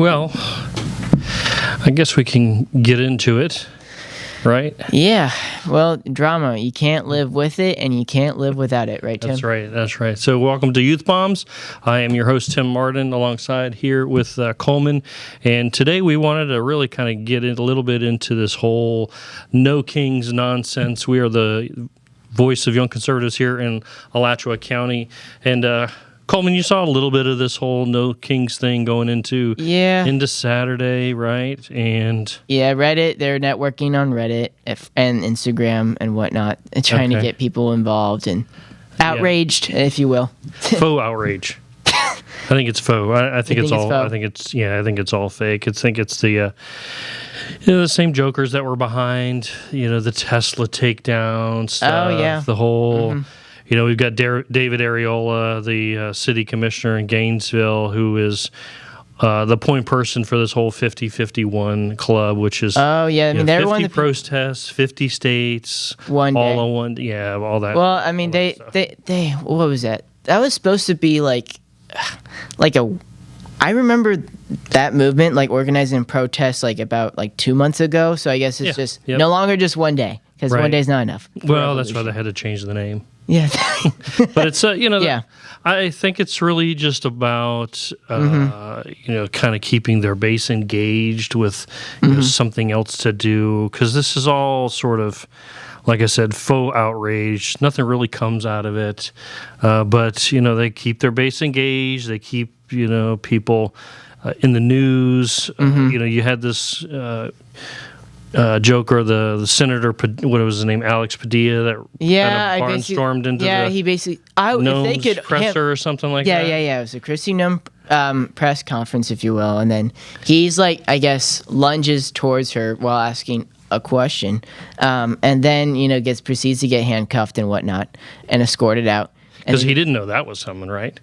Well, I guess we can get into it, right? Yeah. Well, drama. You can't live with it, and you can't live without it, right, Tim? That's right. So welcome to Youth Bombs. I am your host, Tim Martin, alongside here with Coleman. And today we wanted to really kind of get a little bit into this whole no kings nonsense. We are the voice of young conservatives here in Alachua County. And Coleman, you saw a little bit of this whole no kings thing going into Saturday, right? And yeah, Reddit. They're networking on Reddit and Instagram and whatnot, and trying to get people involved and outraged, if you will. Faux outrage. I think it's faux. I think it's all. Faux? I think it's all fake. I think it's the the same jokers that were behind the Tesla takedown stuff. Oh yeah, the whole. We've got David Ariola, the city commissioner in Gainesville, who is the point person for this whole 50-51 club, which is 50 protests, 50 states, one all day. on one. Yeah, all that. Well, I mean, they what was that? That was supposed to be like a. I remember that movement, like organizing protests, like about 2 months ago. So I guess it's no longer just one day, because one day is not enough. Well, that's why they had to change the name. Yeah, but it's I think it's really just about kind of keeping their base engaged with something else to do, because this is all sort of, like I said, faux outrage. Nothing really comes out of it, but they keep their base engaged. They keep people in the news. You had this. Joker, the senator, what was his name, Alex Padilla, that kind of barnstormed into he basically presser or something like that. Yeah. It was a Christy Nome press conference, if you will, and then he's lunges towards her while asking a question, and then proceeds to get handcuffed and whatnot and escorted out. Because he didn't know that was coming, right?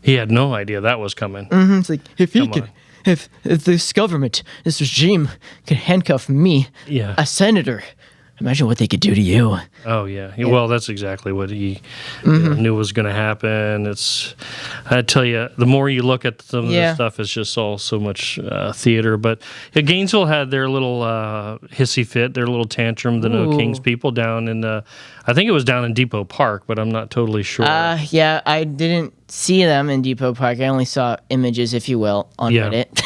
He had no idea that was coming. It's like, if this government, this regime could handcuff me, a senator, imagine what they could do to you. Oh, yeah. Well, that's exactly what he knew was going to happen. I tell you, the more you look at some of this stuff, it's just all so much theater. But Gainesville had their little hissy fit, their little tantrum, the No Kings people down in, I think it was down in Depot Park, but I'm not totally sure. I didn't see them in Depot Park. I only saw images, if you will, on Reddit.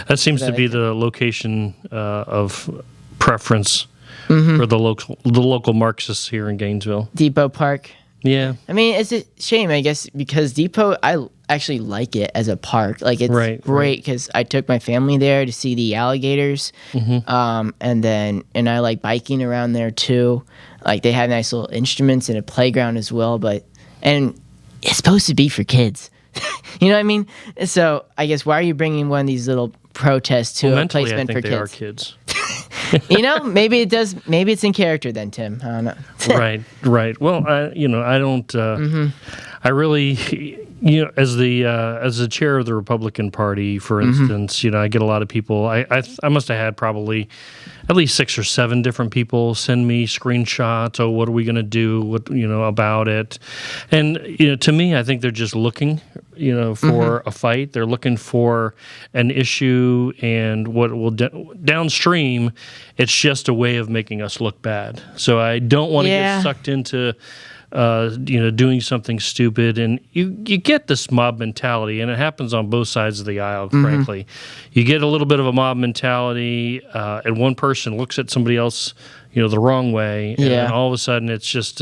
That seems to be the location of preference for the local Marxists here in Gainesville. Depot Park. Yeah. I mean, it's a shame, I guess, because Depot, I actually like it as a park. It's great because I took my family there to see the alligators, and I like biking around there too. They have nice little instruments and a playground as well, and it's supposed to be for kids. You know what I mean? So I guess, why are you bringing one of these little protests to a place meant for kids? They are kids. Maybe it does. Maybe it's in character then, Tim. I don't know. Right. Well, I don't. I really, as the chair of the Republican Party, for instance, I get a lot of people. I must have had probably at least 6 or 7 different people send me screenshots. Oh, what are we going to do? About it? And to me, I think they're just looking, for a fight. They're looking for an issue, and what will downstream, it's just a way of making us look bad. So I don't want to get sucked into doing something stupid, and you get this mob mentality, and it happens on both sides of the aisle, frankly. You get a little bit of a mob mentality, and one person looks at somebody else, the wrong way, and then all of a sudden it's just,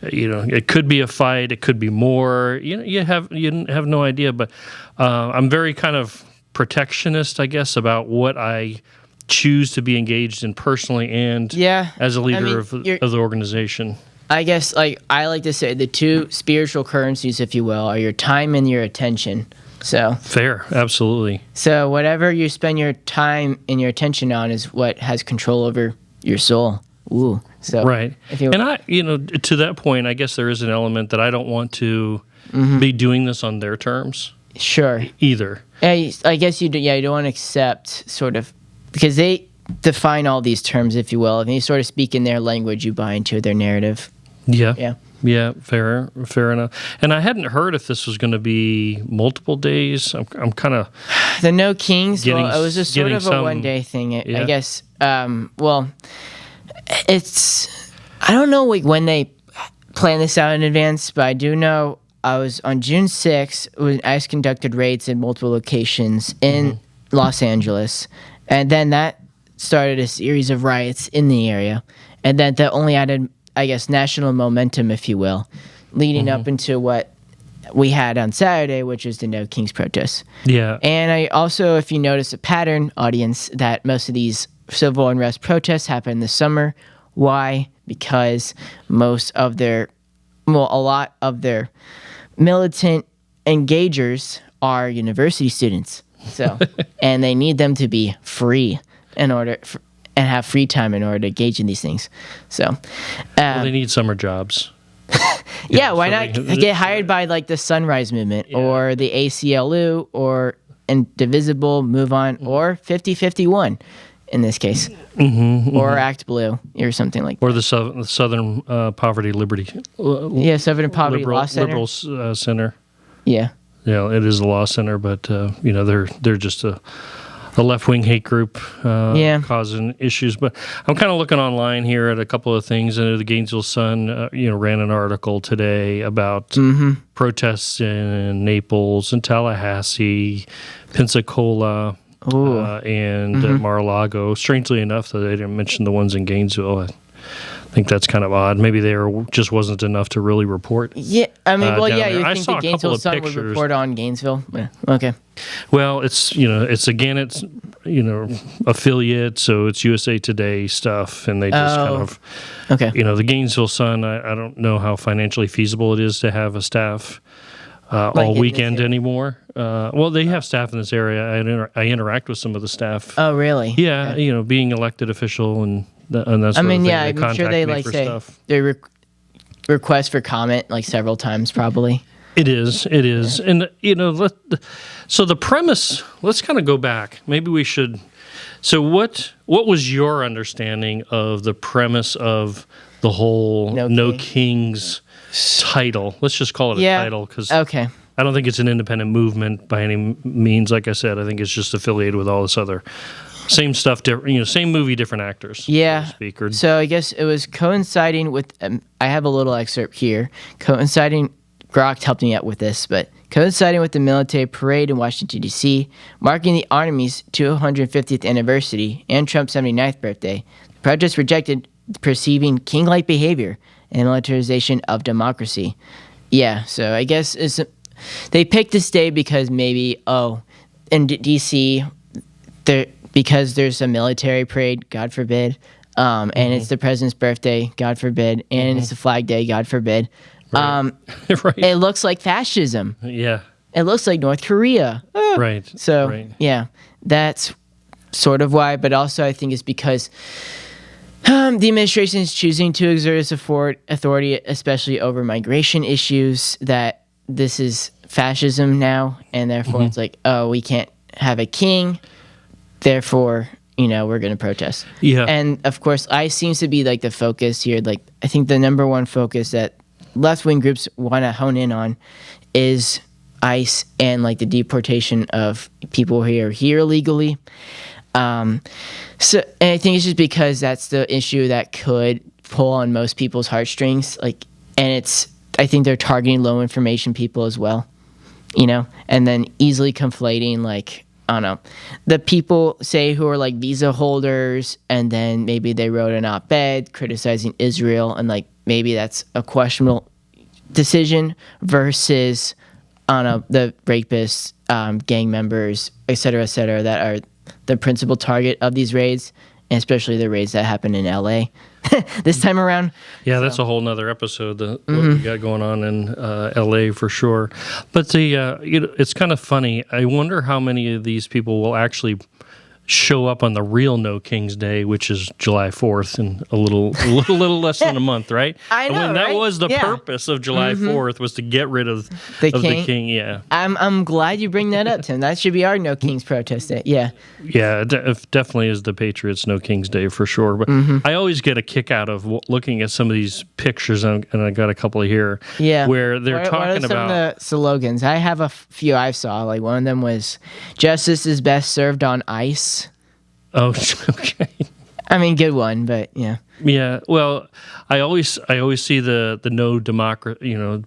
it could be a fight, it could be more. You have no idea, but I'm very kind of protectionist, I guess, about what I choose to be engaged in personally and as a leader of the organization. I guess, I like to say, the two spiritual currencies, if you will, are your time and your attention. So fair, absolutely. So whatever you spend your time and your attention on is what has control over your soul. Ooh. So right. And I, to that point, I guess there is an element that I don't want to be doing this on their terms. Sure. Either. I guess you do. Yeah, you don't want to accept sort of, because they define all these terms, if you will. If you sort of speak in their language, you buy into their narrative. Yeah, fair enough. And I hadn't heard if this was going to be multiple days. I'm kind of the No Kings. Well, it was just sort of a one-day thing, I guess. Well, it's I don't know like when they plan this out in advance, but I do know I was on June 6th when ICE conducted raids in multiple locations in Los Angeles, and then that started a series of riots in the area, and then that only added, I guess, national momentum, if you will, leading up into what we had on Saturday, which is the No Kings protests. Yeah. And I also, if you notice a pattern, audience, that most of these civil unrest protests happen this summer. Why? Because a lot of their militant engagers are university students. So, and they need them to be free in order and have free time in order to engage in these things. So, they need summer jobs. Yeah, why not get hired by like the Sunrise Movement or the ACLU or Indivisible, Move On, or 5051 in this case, or Act Blue or something like that. Or the Southern Poverty Liberty. Southern Poverty Law Center. Liberal Center. Yeah. Yeah, it is a law center, but they're just a left-wing hate group causing issues. But I'm kind of looking online here at a couple of things. The Gainesville Sun, ran an article today about protests in Naples and Tallahassee, Pensacola, and Mar-a-Lago. Strangely enough, though, they didn't mention the ones in Gainesville. I think that's kind of odd. Maybe just wasn't enough to really report. Yeah, I mean, you think the Gainesville Sun would report on Gainesville? Yeah. Okay. Well, it's affiliate, so it's USA Today stuff, and they just kind of, the Gainesville Sun. I don't know how financially feasible it is to have a staff all weekend anymore. Well, they have staff in this area. I interact with some of the staff. Oh, really? Yeah, okay. Being elected official and that's. I'm sure they they request for comment like several times, probably. It is, and so the premise. Let's kind of go back. Maybe we should. So what was your understanding of the premise of the whole No Kings title? Let's just call it a title because I don't think it's an independent movement by any means. Like I said, I think it's just affiliated with all this other. Same stuff, same movie, different actors. Yeah. So, so I guess it was coinciding with. I have a little excerpt here. Grock helped me out with this, but coinciding with the military parade in Washington D.C., marking the Army's 250th anniversary and Trump's 79th birthday, the protest rejected perceiving king-like behavior and militarization of democracy. Yeah. So I guess they picked this day because maybe in D.C. because there's a military parade, God forbid, and it's the president's birthday, God forbid, and it's the Flag Day, God forbid. Right. It looks like fascism. Yeah. It looks like North Korea. Right. So, that's sort of why, but also I think it's because the administration is choosing to exert its authority, especially over migration issues, that this is fascism now, and therefore it's like, we can't have a king, therefore, we're going to protest. Yeah. And, of course, ICE seems to be, like, the focus here. Like, I think the number one focus that left-wing groups want to hone in on is ICE and, like, the deportation of people who are here illegally. And I think it's just because that's the issue that could pull on most people's heartstrings. Like, and I think they're targeting low-information people as well, and then easily conflating, like, I don't know, the people, say, who are, like, visa holders, and then maybe they wrote an op-ed criticizing Israel, and, like, maybe that's a questionable decision versus, I don't know, the rapists, gang members, et cetera, that are the principal target of these raids, and especially the raids that happen in L.A. this time around. Yeah, that's a whole nother episode, what we got going on in L.A. for sure. But it's kind of funny. I wonder how many of these people will actually show up on the real No King's Day, which is July 4th, in a little less than a month, right? I know, and that right? was the purpose of July 4th, was to get rid of the king. Yeah, I'm glad you bring that up, Tim. That should be our No King's protest day. Yeah. Yeah, it definitely is the Patriots' No King's Day for sure. But I always get a kick out of looking at some of these pictures, and I got a couple here. Yeah, where they're talking what are some about of the slogans. I have a few I saw. Like one of them was "Justice is best served on ice." Oh, okay. I mean, good one, but yeah. Yeah, well, I always see the no democracy,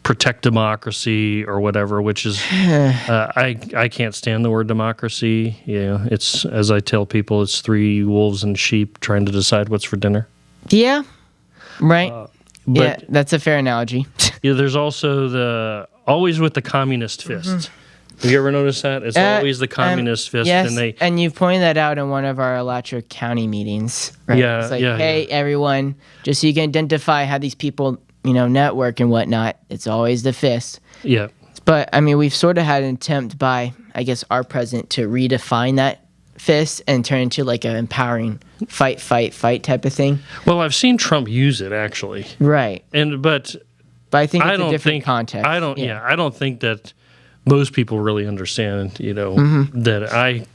protect democracy or whatever, which is I can't stand the word democracy. Yeah, it's, as I tell people, it's three wolves and sheep trying to decide what's for dinner. Yeah, right. But, yeah, that's a fair analogy. There's also always with the communist fist. Have you ever noticed that? It's always the communist fist. Yes, and you've pointed that out in one of our Alachua County meetings. Right? Yeah, it's like, hey, everyone, just so you can identify how these people, network and whatnot, it's always the fist. Yeah. But, I mean, we've sort of had an attempt by, I guess, our president to redefine that fist and turn into like an empowering fight type of thing. Well, I've seen Trump use it, actually. Right. But I think it's a different context. I don't think that most people really understand, that I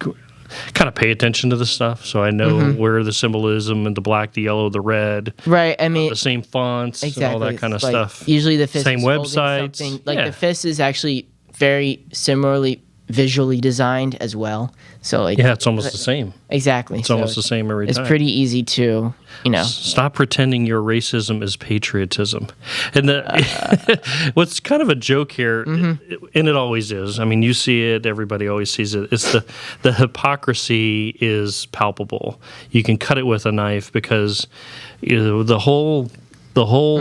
kind of pay attention to this stuff, so I know where the symbolism and the black, the yellow, the red, right? I mean, the same fonts, and all that kind of stuff. Usually, the fist same is websites. Like the fist is actually very similarly visually designed as well. So it's almost the same. Exactly. It's almost the same every time. It's pretty easy to, Stop pretending your racism is patriotism. And what's kind of a joke here, and it always is. I mean, you see it, everybody always sees it. It's the hypocrisy is palpable. You can cut it with a knife because the whole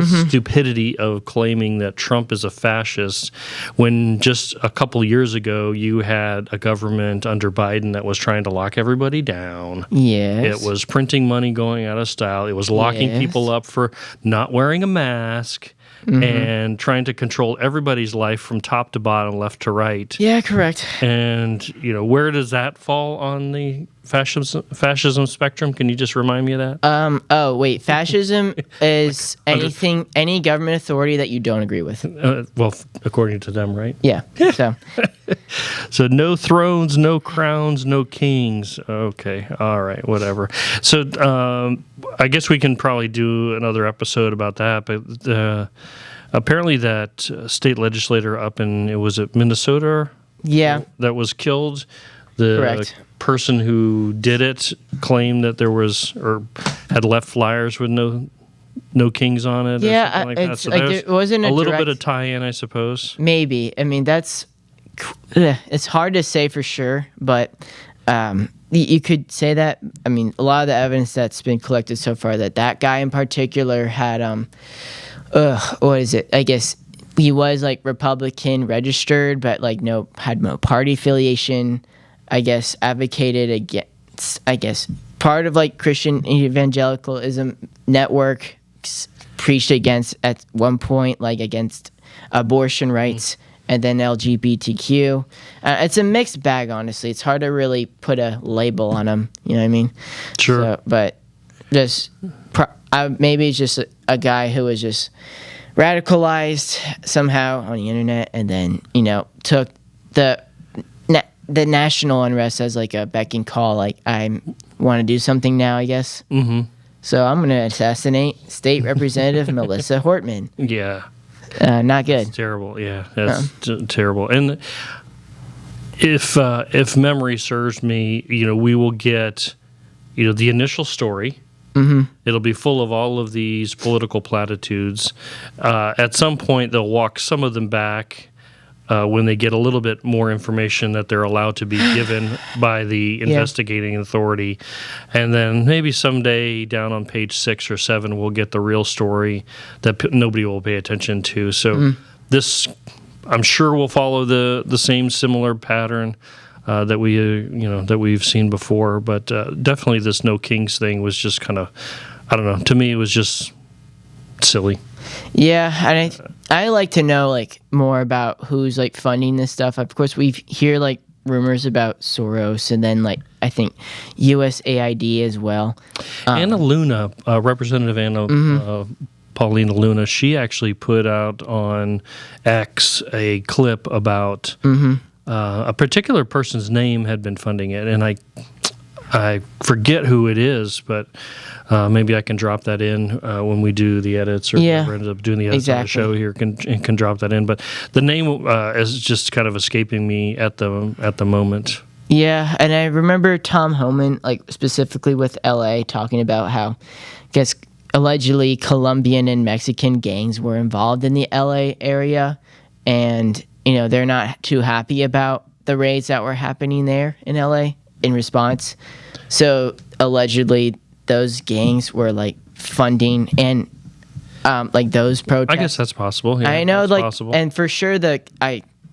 stupidity of claiming that Trump is a fascist, when just a couple years ago you had a government under Biden that was trying to lock everybody down. Yes. It was printing money going out of style. It was locking people up for not wearing a mask and trying to control everybody's life from top to bottom, left to right. Yeah, correct. And, where does that fall on the fascism spectrum? Can you just remind me of that? Oh, wait. Fascism is any government authority that you don't agree with. Well, according to them, right? Yeah. So. So no thrones, no crowns, no kings. Okay. All right. Whatever. So I guess we can probably do another episode about that. But apparently that state legislator up in, was it Minnesota? Yeah. That was killed. The person who did it claimed that there was, or had left flyers with no kings on it. Yeah, or something like that. So it wasn't a little bit of tie-in, I suppose. Maybe. I mean, it's hard to say for sure, but you could say that. I mean, a lot of the evidence that's been collected so far that guy in particular had what is it? I guess he was like Republican registered, but like had no party affiliation. I guess advocated against, part of like Christian evangelicalism network, preached against at one point, like against abortion rights and then LGBTQ. It's a mixed bag, honestly. It's hard to really put a label on him. You know what I mean? Sure. So, but just maybe it's just a guy who was just radicalized somehow on the internet and then, took the national unrest as like a beck and call, like I want to do something now, I guess. Mm-hmm. So I'm going to assassinate State Representative Melissa Hortman. Yeah. Not good. It's terrible. Yeah, that's terrible. And if memory serves me, we will get, the initial story. Mm-hmm. It'll be full of all of these political platitudes. At some point, they'll walk some of them back. When they get a little bit more information that they're allowed to be given by the investigating authority. And then maybe someday down on page 6 or 7, we'll get the real story that nobody will pay attention to. So this, I'm sure, will follow the same similar pattern that we've seen before. But definitely this No Kings thing was just kind of, I don't know, to me it was just silly. Yeah, and I like to know like more about who's like funding this stuff. Of course, we hear like rumors about Soros, and then like I think USAID as well. Anna Luna, Representative Anna Paulina Luna, she actually put out on X a clip about a particular person's name had been funding it, and I forget who it is, but maybe I can drop that in when we do the edits, or whoever ends up doing the edits of the show here can drop that in. But the name is just kind of escaping me at the moment. Yeah, and I remember Tom Homan, like specifically with LA, talking about how, I guess, allegedly Colombian and Mexican gangs were involved in the LA area, and they're not too happy about the raids that were happening there in LA in response. So allegedly those gangs were like funding and like those protests. I guess that's possible. Yeah, I know, that's like possible. And for sure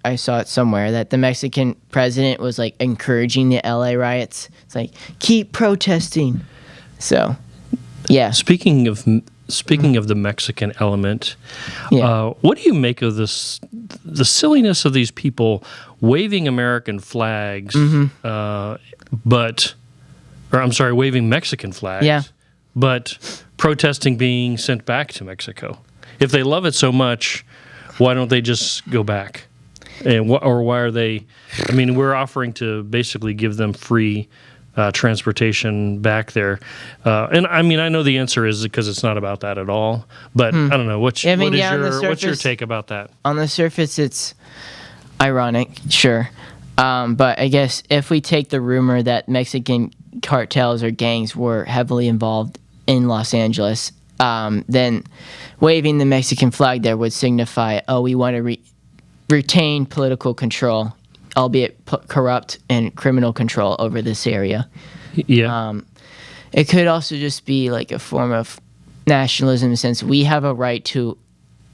I saw it somewhere that the Mexican president was like encouraging the LA riots. It's like, keep protesting. So yeah. Speaking of the Mexican element, what do you make of the silliness of these people waving American flags, waving Mexican flags, but protesting being sent back to Mexico? If they love it so much, why don't they just go back? And or why are they? I mean, we're offering to basically give them free transportation back there, and I mean, I know the answer is because it's not about that at all. But I don't know. What's your take about that? On the surface, it's ironic, sure, but I guess if we take the rumor that Mexican cartels or gangs were heavily involved in Los Angeles, then waving the Mexican flag there would signify, we want to retain political control, albeit corrupt and criminal control over this area. Yeah. It could also just be like a form of nationalism, since we have a right to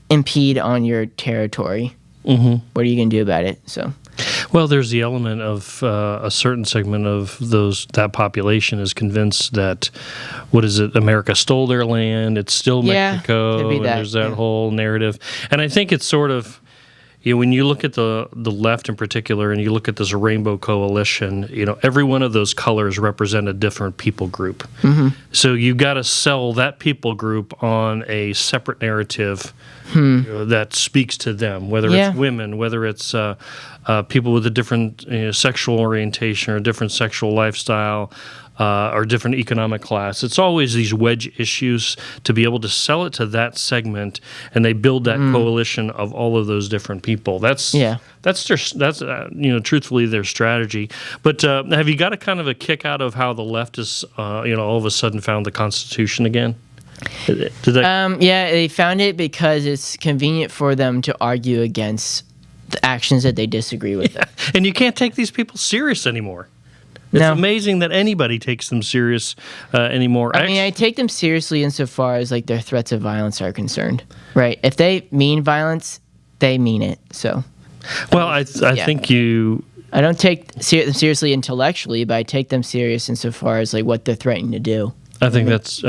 impede on your territory. What are you going to do about it? So, well, there's the element of a certain segment of that population is convinced that, America stole their land, it's still Mexico, could be and that, there's that whole narrative. And I think it's sort of, when you look at the left in particular, and you look at this rainbow coalition, every one of those colors represent a different people group. So you got to sell that people group on a separate narrative that speaks to them, whether it's women, whether it's people with a different sexual orientation or a different sexual lifestyle, or different economic class. It's always these wedge issues to be able to sell it to that segment, and they build that coalition of all of those different people. That's truthfully their strategy. But have you got a kind of a kick out of how the left is all of a sudden found the Constitution again? They found it because it's convenient for them to argue against the actions that they disagree with. And you can't take these people serious anymore. It's amazing that anybody takes them serious anymore. I mean, I take them seriously insofar as like their threats of violence are concerned, right? If they mean violence, they mean it. So, well, I think you. I don't take them seriously intellectually, but I take them serious insofar as like what they're threatening to do. I think that's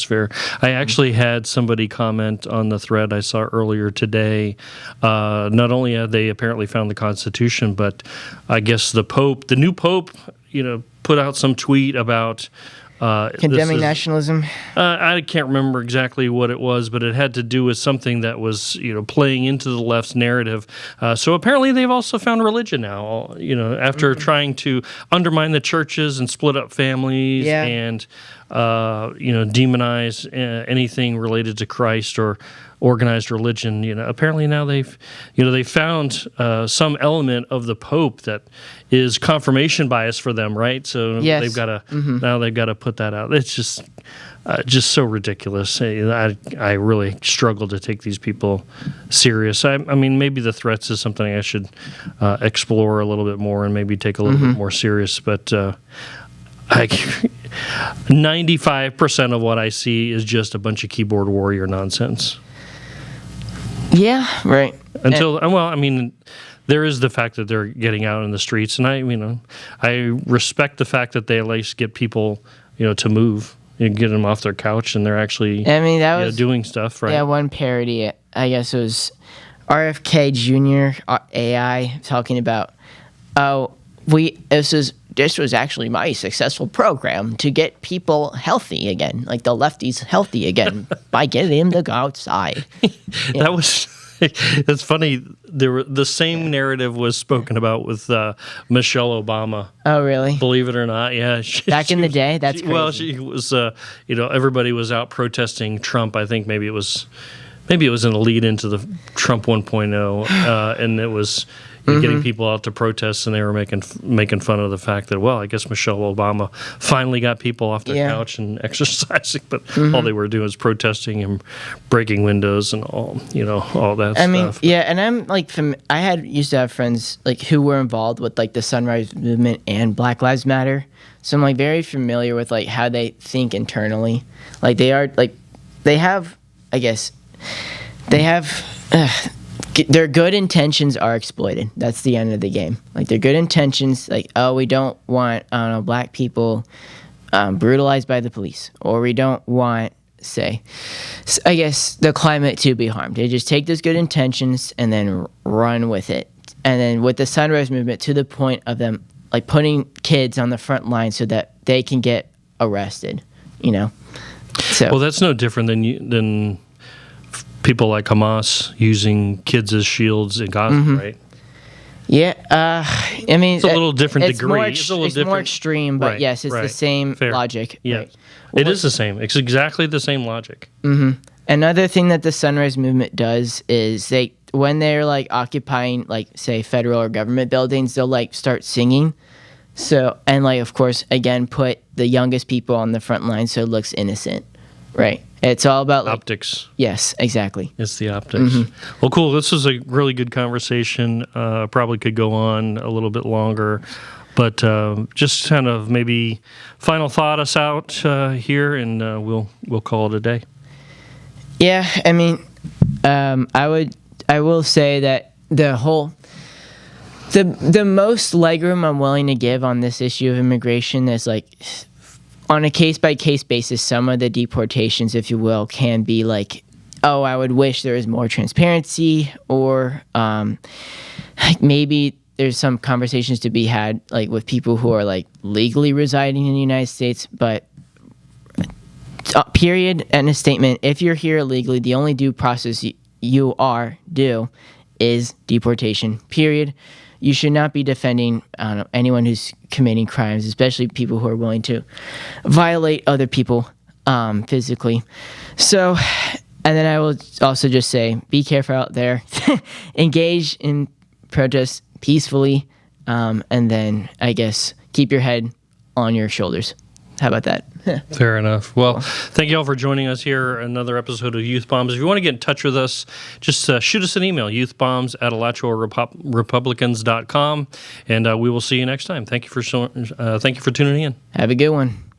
fair. I actually had somebody comment on the thread I saw earlier today. Not only had they apparently found the Constitution, but I guess the new Pope, put out some tweet about condemning nationalism. I can't remember exactly what it was, but it had to do with something that was, playing into the left's narrative. So apparently they've also found religion now, after trying to undermine the churches and split up families and, demonize anything related to Christ or organized religion. Apparently now they've found some element of the Pope that is confirmation bias for them, right? So they've got to now they've got to put that out. It's just so ridiculous. I really struggle to take these people serious. I mean, maybe the threats is something I should explore a little bit more and maybe take a little bit more serious, but 95% of what I see is just a bunch of keyboard warrior nonsense. Yeah, right. There is the fact that they're getting out in the streets, and I respect the fact that they at least get people, to move and get them off their couch, and they're actually, was doing stuff, right? Yeah, one parody, I guess it was RFK Jr. AI talking about, this was actually my successful program to get people healthy again, like the lefties healthy again, by getting them to go outside. That was. It's funny. The same narrative was spoken about with Michelle Obama. Oh, really? Believe it or not, yeah. Back in the day, that's crazy. Well, she was. Everybody was out protesting Trump. I think maybe it was in a lead into the Trump 1.0, and it was. Getting people out to protest, and they were making fun of the fact that, well, I guess Michelle Obama finally got people off their couch and exercising, but all they were doing was protesting and breaking windows and all that stuff. I mean, yeah, and I'm like, used to have friends like who were involved with like the Sunrise Movement and Black Lives Matter, so I'm like very familiar with like how they think internally. Like they have their good intentions are exploited. That's the end of the game. Like their good intentions, like, oh, we don't want, black people brutalized by the police, or we don't want, the climate to be harmed. They just take those good intentions and then run with it. And then with the Sunrise Movement, to the point of them like putting kids on the front line so that they can get arrested. So well, that's no different than people like Hamas using kids as shields in Gaza, right? Yeah, I mean, it's a little different degree. It's more extreme, but yes, it's the same logic. Yeah, right. It is the same. It's exactly the same logic. Another thing that the Sunrise Movement does is when they're like occupying, like say federal or government buildings, they'll like start singing. So and like of course again put the youngest people on the front line so it looks innocent, right? It's all about optics. Yes, exactly. It's the optics. Well, cool. This was a really good conversation. Probably could go on a little bit longer, but just kind of maybe final thought us out here, and we'll call it a day. Yeah, I mean, I will say that the most legroom I'm willing to give on this issue of immigration is like, on a case-by-case basis, some of the deportations, if you will, can be like, oh, I would wish there was more transparency, or maybe there's some conversations to be had like with people who are like legally residing in the United States, but period, end of statement. If you're here illegally, the only due process you are due is deportation, period. You should not be defending anyone who's committing crimes, especially people who are willing to violate other people physically. So, and then I will also just say, be careful out there. Engage in protests peacefully, and then, I guess, keep your head on your shoulders. How about that? Fair enough. Well, thank you all for joining us here. Another episode of Youth Bombs. If you want to get in touch with us, just shoot us an email, youthbombs@alachoarepublicans.com, and we will see you next time. Thank you for tuning in. Have a good one.